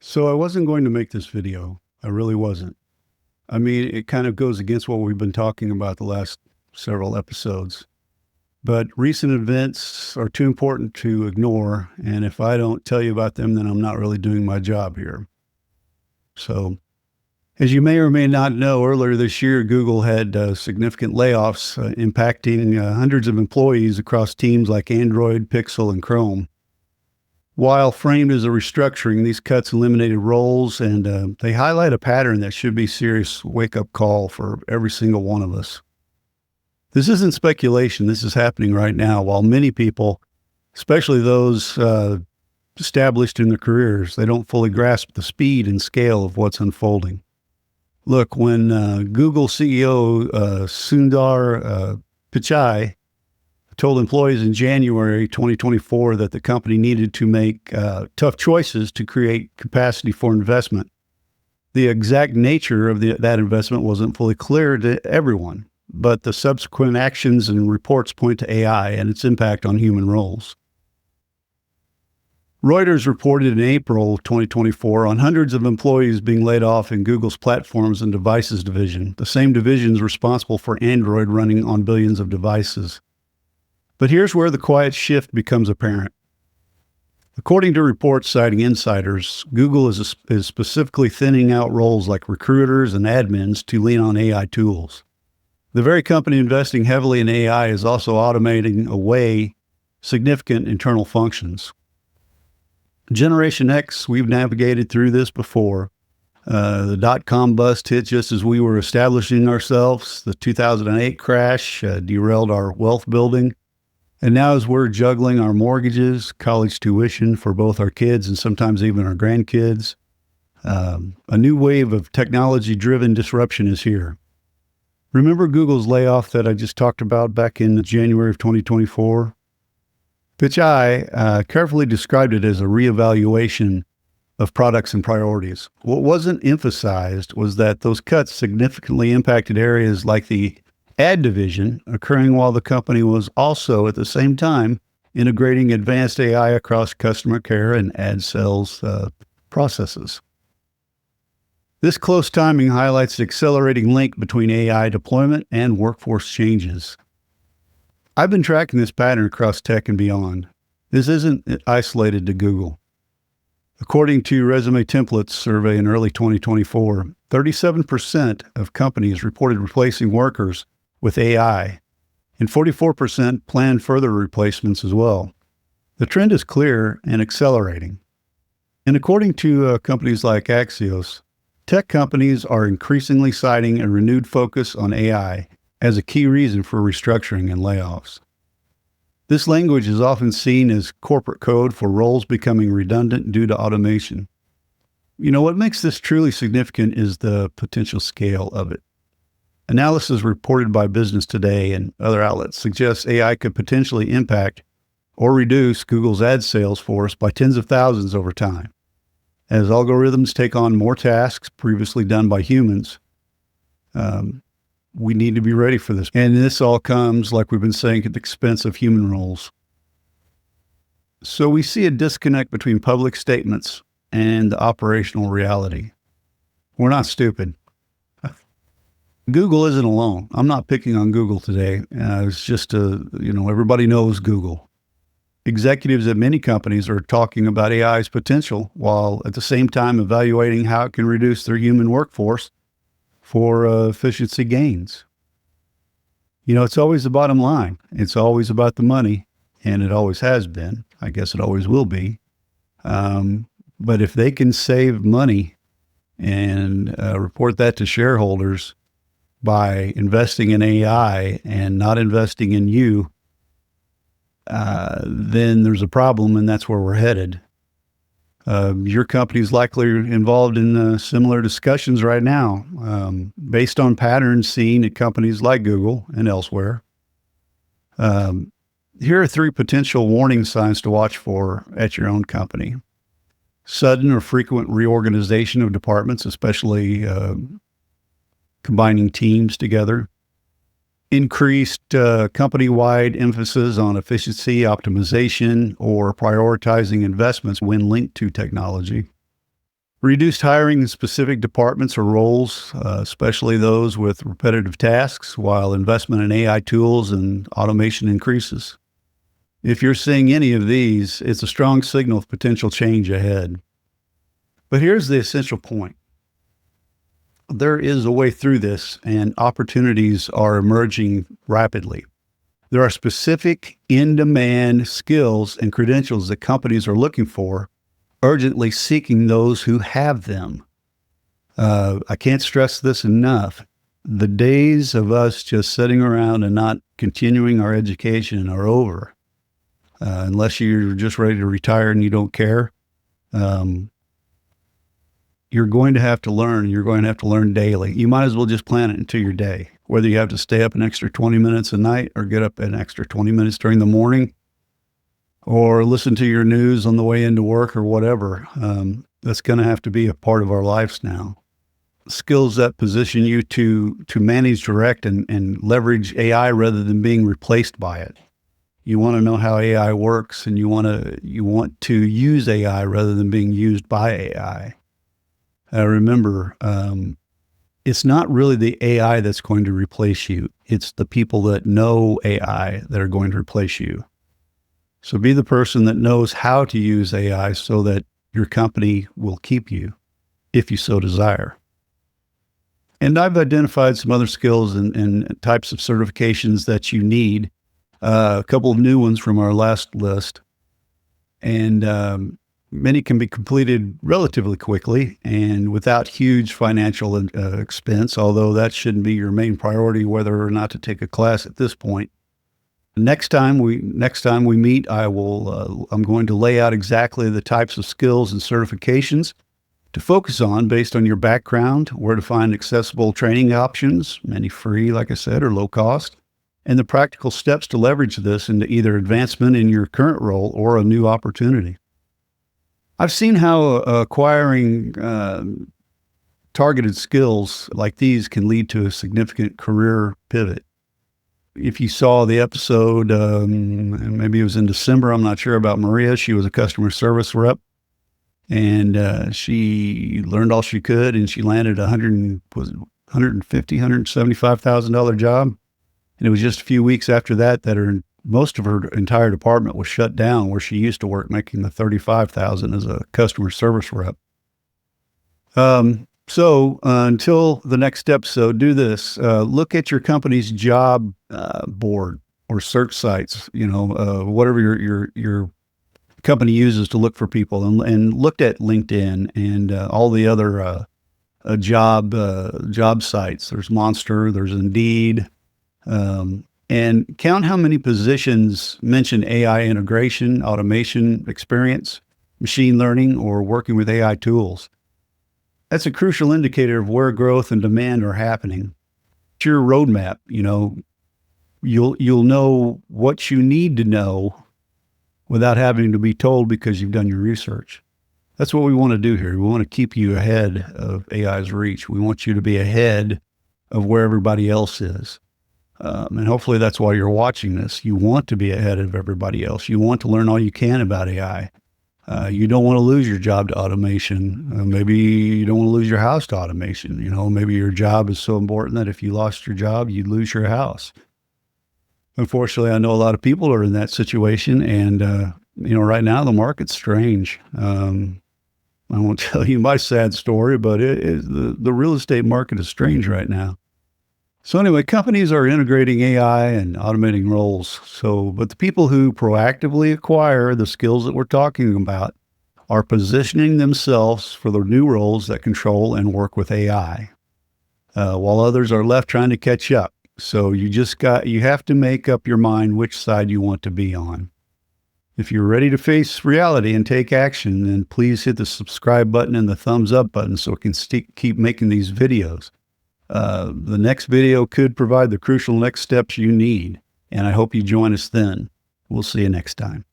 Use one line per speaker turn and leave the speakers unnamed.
So I wasn't going to make this video. I really wasn't. I mean, it kind of goes against what we've been talking about the last several episodes. But recent events are too important to ignore. And if I don't tell you about them, then I'm not really doing my job here. So, as you may or may not know, earlier this year, Google had significant layoffs impacting hundreds of employees across teams like Android, Pixel, and Chrome. While framed as a restructuring, these cuts eliminated roles, and they highlight a pattern that should be a serious wake-up call for every single one of us. This isn't speculation. This is happening right now. While many people, especially those established in their careers, they don't fully grasp the speed and scale of what's unfolding. Look, when Google CEO Sundar Pichai told employees in January 2024 that the company needed to make tough choices to create capacity for investment, the exact nature of that investment wasn't fully clear to everyone, but the subsequent actions and reports point to AI and its impact on human roles. Reuters reported in April 2024 on hundreds of employees being laid off in Google's Platforms and Devices division, the same divisions responsible for Android running on billions of devices. But here's where the quiet shift becomes apparent. According to reports citing insiders, Google is specifically thinning out roles like recruiters and admins to lean on AI tools. The very company investing heavily in AI is also automating away significant internal functions. Generation X, we've navigated through this before. The dot-com bust hit just as we were establishing ourselves. The 2008 crash derailed our wealth building. And now as we're juggling our mortgages, college tuition for both our kids and sometimes even our grandkids, a new wave of technology-driven disruption is here. Remember Google's layoff that I just talked about back in January of 2024? Pichai carefully described it as a reevaluation of products and priorities. What wasn't emphasized was that those cuts significantly impacted areas like the ad division, occurring while the company was also at the same time integrating advanced AI across customer care and ad sales processes. This close timing highlights the accelerating link between AI deployment and workforce changes. I've been tracking this pattern across tech and beyond. This isn't isolated to Google. According to Resume Templates survey in early 2024, 37% of companies reported replacing workers with AI, and 44% plan further replacements as well. The trend is clear and accelerating. And according to companies like Axios, tech companies are increasingly citing a renewed focus on AI as a key reason for restructuring and layoffs. This language is often seen as corporate code for roles becoming redundant due to automation. You know, what makes this truly significant is the potential scale of it. Analysis reported by Business Today and other outlets suggests AI could potentially impact or reduce Google's ad sales force by tens of thousands over time. As algorithms take on more tasks previously done by humans, we need to be ready for this. And this all comes, like we've been saying, at the expense of human roles. So we see a disconnect between public statements and the operational reality. We're not stupid. Google isn't alone. I'm not picking on Google today. It's just, everybody knows Google. Executives at many companies are talking about AI's potential while at the same time evaluating how it can reduce their human workforce for efficiency gains. You know, it's always the bottom line. It's always about the money, and it always has been. I guess it always will be. But if they can save money and report that to shareholders by investing in AI and not investing in you, then there's a problem, and that's where we're headed. Your company is likely involved in similar discussions right now, based on patterns seen at companies like Google and elsewhere. Here are 3 potential warning signs to watch for at your own company. Sudden or frequent reorganization of departments, especially combining teams together. Increased company-wide emphasis on efficiency, optimization, or prioritizing investments when linked to technology. Reduced hiring in specific departments or roles, especially those with repetitive tasks, while investment in AI tools and automation increases. If you're seeing any of these, it's a strong signal of potential change ahead. But here's the essential point. There is a way through this, and opportunities are emerging rapidly. There are specific in-demand skills and credentials that companies are looking for, urgently seeking those who have them. I can't stress this enough. The days of us just sitting around and not continuing our education are over. Unless you're just ready to retire and you don't care, you're going to have to learn. You're going to have to learn daily. You might as well just plan it into your day, whether you have to stay up an extra 20 minutes a night or get up an extra 20 minutes during the morning or listen to your news on the way into work or whatever. That's going to have to be a part of our lives now. Skills that position you to manage, direct, and leverage AI rather than being replaced by it. You want to know how AI works, and you want to use AI rather than being used by AI. Remember, it's not really the AI that's going to replace you. It's the people that know AI that are going to replace you. So be the person that knows how to use AI so that your company will keep you if you so desire. And I've identified some other skills and types of certifications that you need. A couple of new ones from our last list. And many can be completed relatively quickly and without huge financial expense, although that shouldn't be your main priority, whether or not to take a class at this point. Next time we meet, I'm going to lay out exactly the types of skills and certifications to focus on based on your background, where to find accessible training options, many free, like I said, or low cost, and the practical steps to leverage this into either advancement in your current role or a new opportunity. I've seen how acquiring targeted skills like these can lead to a significant career pivot. If you saw the episode, maybe it was in December, I'm not sure, about Maria. She was a customer service rep, and she learned all she could, and she landed $175,000 job. And it was just a few weeks after that most of her entire department was shut down, where she used to work, making the $35,000 as a customer service rep. So until the next episode, do this. Look at your company's job board or search sites, whatever your company uses to look for people, and looked at LinkedIn and all the other job sites. There's Monster, there's Indeed, and count how many positions mention AI integration, automation experience, machine learning, or working with AI tools. That's a crucial indicator of where growth and demand are happening. It's your roadmap. You'll know what you need to know without having to be told because you've done your research. That's what we want to do here. We want to keep you ahead of AI's reach. We want you to be ahead of where everybody else is. And hopefully that's why you're watching this. You want to be ahead of everybody else. You want to learn all you can about AI. You don't want to lose your job to automation. Maybe you don't want to lose your house to automation. Maybe your job is so important that if you lost your job, you'd lose your house. Unfortunately, I know a lot of people are in that situation. And, right now the market's strange. I won't tell you my sad story, but the real estate market is strange right now. So anyway, companies are integrating AI and automating roles. But the people who proactively acquire the skills that we're talking about are positioning themselves for the new roles that control and work with AI, while others are left trying to catch up. So you have to make up your mind which side you want to be on. If you're ready to face reality and take action, then please hit the subscribe button and the thumbs up button so we can keep making these videos. The next video could provide the crucial next steps you need, and I hope you join us then. We'll see you next time.